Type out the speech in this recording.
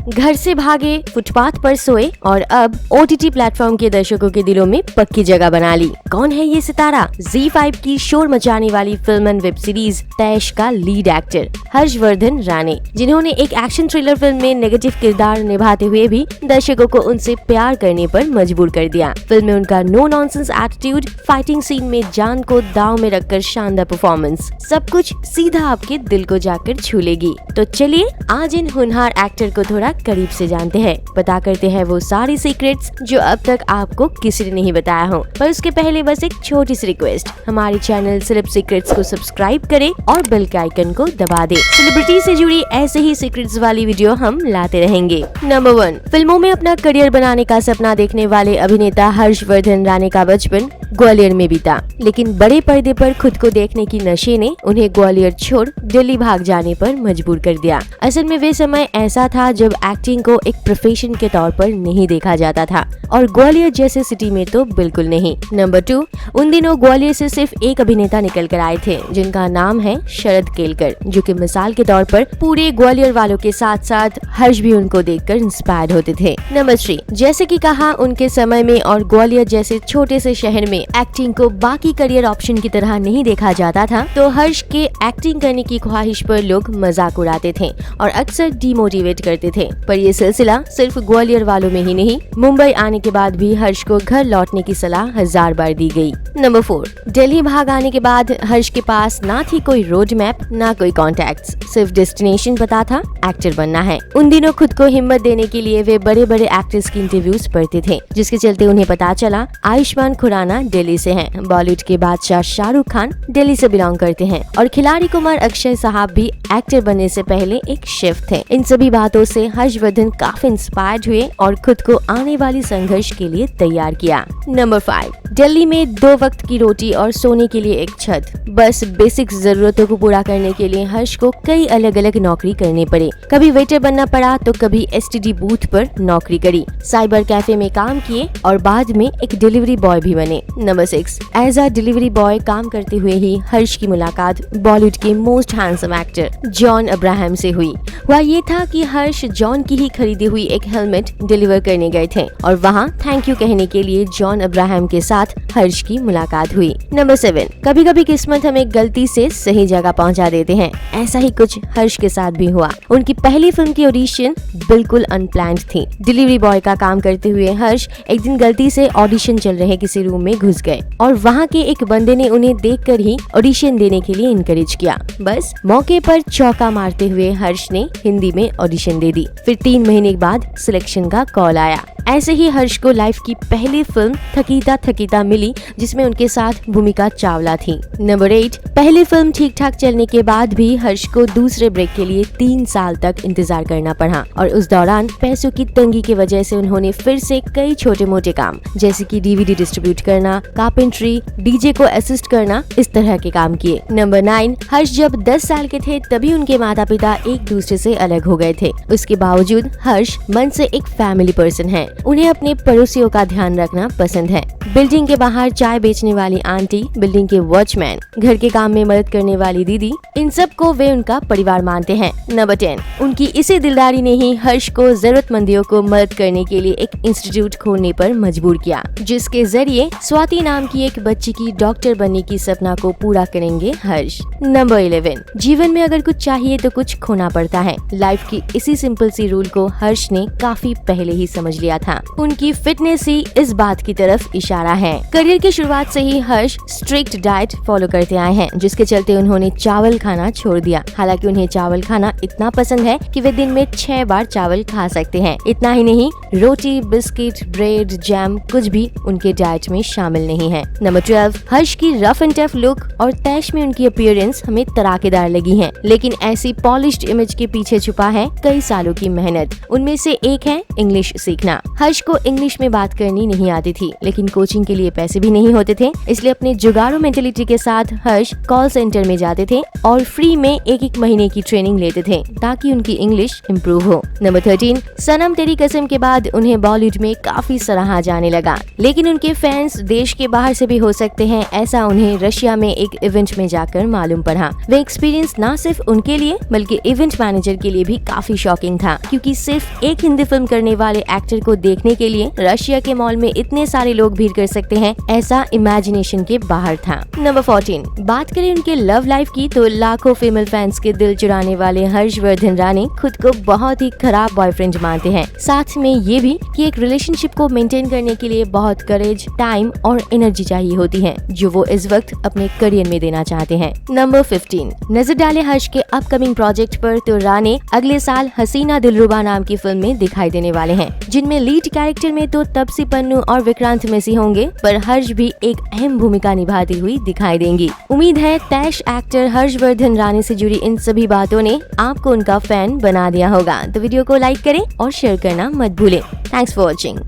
घर से भागे, फुटपाथ पर सोए और अब OTT प्लेटफॉर्म के दर्शकों के दिलों में पक्की जगह बना ली। कौन है ये सितारा? ZEE5 की शोर मचाने वाली फिल्म एंड वेब सीरीज तैश का लीड एक्टर हर्षवर्धन राणे, जिन्होंने एक एक्शन थ्रिलर फिल्म में नेगेटिव किरदार निभाते हुए भी दर्शकों को उनसे प्यार करने पर मजबूर कर दिया। फिल्म में उनका no nonsense attitude, fighting scene में जान को दांव में रखकर शानदार परफॉर्मेंस, सब कुछ सीधा आपके दिल को जाकर छू लेगी। तो चलिए आज इन होनहार एक्टर को थोड़ा करीब से जानते हैं, पता करते हैं वो सारी सीक्रेट्स जो अब तक आपको किसी ने नहीं बताया हो। पर उसके पहले बस एक छोटी सी रिक्वेस्ट, हमारे चैनल सेलेब सीक्रेट्स को सब्सक्राइब करें और बेल के आइकन को दबा दें। सेलिब्रिटी से जुड़ी ऐसे ही सीक्रेट्स वाली वीडियो हम लाते रहेंगे। नंबर 1, फिल्मों में अपना करियर बनाने का सपना देखने वाले अभिनेता हर्षवर्धन राणे का बचपन ग्वालियर में बीता, लेकिन बड़े पर्दे पर खुद को देखने की नशे ने उन्हें ग्वालियर छोड़ दिल्ली भाग जाने पर मजबूर कर दिया। असल में वे समय ऐसा था जब एक्टिंग को एक प्रोफेशन के तौर पर नहीं देखा जाता था, और ग्वालियर जैसे सिटी में तो बिल्कुल नहीं। नंबर 2, उन दिनों ग्वालियर से सिर्फ एक अभिनेता निकल कर आए थे, जिनका नाम है शरद केलकर, जो कि मिसाल के तौर पर पूरे ग्वालियर वालों के साथ साथ हर्ष भी उनको देखकर इंस्पायर्ड होते थे। नंबर 3, जैसे कि कहा, उनके समय में और ग्वालियर जैसे छोटे से शहर में एक्टिंग को बाकी करियर ऑप्शन की तरह नहीं देखा जाता था, तो हर्ष के एक्टिंग करने की ख्वाहिश पर लोग मजाक उड़ाते थे और अक्सर डिमोटिवेट करते थे। पर ये सिलसिला सिर्फ ग्वालियर वालों में ही नहीं, मुंबई आने के बाद भी हर्ष को घर लौटने की सलाह 1000 बार दी गई। नंबर 4, दिल्ली भाग आने के बाद हर्ष के पास ना थी कोई रोड मैप, ना कोई कॉन्टैक्ट्स, सिर्फ डेस्टिनेशन पता था, एक्टर बनना है। उन दिनों खुद को हिम्मत देने के लिए वे बड़े बड़े एक्टर्स की इंटरव्यूज पढ़ते थे, जिसके चलते उन्हें पता चला आयुष्मान खुराना दिल्ली से हैं, बॉलीवुड के बादशाह शाहरुख खान दिल्ली से बिलोंग करते हैं और खिलाड़ी कुमार अक्षय साहब भी एक्टर बनने से पहले एक शेफ थे। इन सभी बातों से हर्षवर्धन काफी इंस्पायर्ड हुए और खुद को आने वाली संघर्ष के लिए तैयार किया। नंबर 5, दिल्ली में 2 वक्त की रोटी और सोने के लिए एक छत, बस बेसिक जरूरतों को पूरा करने के लिए हर्ष को कई अलग अलग नौकरी करनी पड़ी। कभी वेटर बनना पड़ा तो कभी STD बूथ पर नौकरी करी, साइबर कैफे में काम किए और बाद में एक डिलीवरी बॉय भी बने। Number 6, as a delivery boy काम करते हुए ही हर्ष की मुलाकात बॉलीवुड के most handsome actor John Abraham से हुई। हुआ ये था कि हर्ष जॉन की ही खरीदी हुई एक हेलमेट डिलीवर करने गए थे और वहाँ थैंक यू कहने के लिए जॉन अब्राहम के साथ हर्ष की मुलाकात हुई। नंबर 7, कभी कभी किस्मत हमें गलती से सही जगह पहुँचा देते हैं, ऐसा ही कुछ हर्ष के साथ भी हुआ। उनकी पहली फिल्म की ऑडिशन बिल्कुल अनप्लान्ड थी। डिलीवरी बॉय का काम करते हुए हर्ष एक दिन गलती से ऑडिशन चल रहे किसी रूम में घुस गए और वहाँ के एक बंदे ने उन्हें देखकर ही ऑडिशन देने के लिए इनकरेज किया। बस मौके पर चौका मारते हुए हर्ष ने हिंदी में ऑडिशन दे दी। फिर 3 महीने बाद सिलेक्शन का कॉल आया। ऐसे ही हर्ष को लाइफ की पहली फिल्म थकीता थकीता मिली, जिसमें उनके साथ भूमिका चावला थी। नंबर 8, पहली फिल्म ठीक ठाक चलने के बाद भी हर्ष को दूसरे ब्रेक के लिए 3 साल तक इंतजार करना पड़ा और उस दौरान पैसों की तंगी की वजह से उन्होंने फिर से कई छोटे मोटे काम जैसे कि DVD डिस्ट्रीब्यूट करना, कारपेंट्री, DJ को असिस्ट करना, इस तरह के काम किए। नंबर 9, हर्ष जब 10 साल के थे तभी उनके माता पिता एक दूसरे से अलग हो गए थे। उसके बावजूद हर्ष मन से एक फैमिली पर्सन है, उन्हें अपने पड़ोसियों का ध्यान रखना पसंद है। बिल्डिंग के बाहर चाय बेचने वाली आंटी, बिल्डिंग के वॉचमैन, घर के काम में मदद करने वाली दीदी, इन सब को वे उनका परिवार मानते हैं। नंबर 10, उनकी इसी दिलदारी ने ही हर्ष को जरूरतमंदियों को मदद करने के लिए एक इंस्टीट्यूट खोलने पर मजबूर किया, जिसके जरिए स्वाति नाम की एक बच्ची की डॉक्टर बनने की सपना को पूरा करेंगे हर्ष। नंबर 11, जीवन में अगर कुछ चाहिए तो कुछ खोना पड़ता है। लाइफ की इसी सिंपल सी रूल को हर्ष ने काफी पहले ही समझ लिया था। उनकी फिटनेस ही इस बात की तरफ इशारा है। करियर की शुरुआत से ही हर्ष स्ट्रिक्ट डाइट फॉलो करते आए हैं, जिसके चलते उन्होंने चावल खाना छोड़ दिया। हालांकि उन्हें चावल खाना इतना पसंद है कि वे दिन में 6 बार चावल खा सकते हैं। इतना ही नहीं, रोटी, बिस्किट, ब्रेड, जैम कुछ भी उनके डाइट में शामिल नहीं है। नंबर 12, हर्ष की रफ एंड टफ लुक और तैश में उनकी अपीयरेंस हमें तराकेदार लगी है, लेकिन ऐसी पॉलिश्ड इमेज के पीछे छुपा है कई सालों की मेहनत। उनमें से एक है इंग्लिश सीखना। हर्ष को इंग्लिश में बात करनी नहीं आती थी, लेकिन कोचिंग के लिए पैसे भी नहीं होते थे, इसलिए अपने जुगाड़ू मेंटेलिटी के साथ हर्ष कॉल सेंटर में जाते थे और फ्री में 1-1 महीने की ट्रेनिंग लेते थे ताकि उनकी इंग्लिश इम्प्रूव हो। नंबर 13, सनम तेरी कसम के बाद उन्हें बॉलीवुड में काफी सराहा जाने लगा, लेकिन उनके फैंस देश के बाहर से भी हो सकते हैं, ऐसा उन्हें रशिया में एक इवेंट में जाकर मालूम पड़ा। वे एक्सपीरियंस न सिर्फ उनके लिए बल्कि इवेंट मैनेजर के लिए भी काफी शॉकिंग था। था, क्योंकि सिर्फ एक हिंदी फिल्म करने वाले एक्टर को देखने के लिए रशिया के मॉल में इतने सारे लोग भीड़ कर सकते हैं, ऐसा इमेजिनेशन के बाहर था। नंबर 14, बात करें उनके लव लाइफ की तो लाखों फीमेल फैंस के दिल चुराने वाले हर्षवर्धन राणे खुद को बहुत ही खराब बॉयफ्रेंड मानते हैं। साथ में ये भी कि एक रिलेशनशिप को मेंटेन करने के लिए बहुत करेज, टाइम और एनर्जी चाहिए होती है, जो वो इस वक्त अपने करियर में देना चाहते हैं। नंबर 15, नजर डाले हर्ष के अपकमिंग प्रोजेक्ट पर तो राणे अगले साल हसीना दिलरुबा नाम की फिल्म में दिखाई देने वाले हैं, जिनमें लीड कैरेक्टर में तो तपसी पन्नू और विक्रांत मेसी होंगे, पर हर्ष भी एक अहम भूमिका निभाती हुई दिखाई देंगी। उम्मीद है तैश एक्टर हर्षवर्धन राणे से जुड़ी इन सभी बातों ने आपको उनका फैन बना दिया होगा। तो वीडियो को लाइक करें और शेयर करना मत भूलें। Thanks for watching.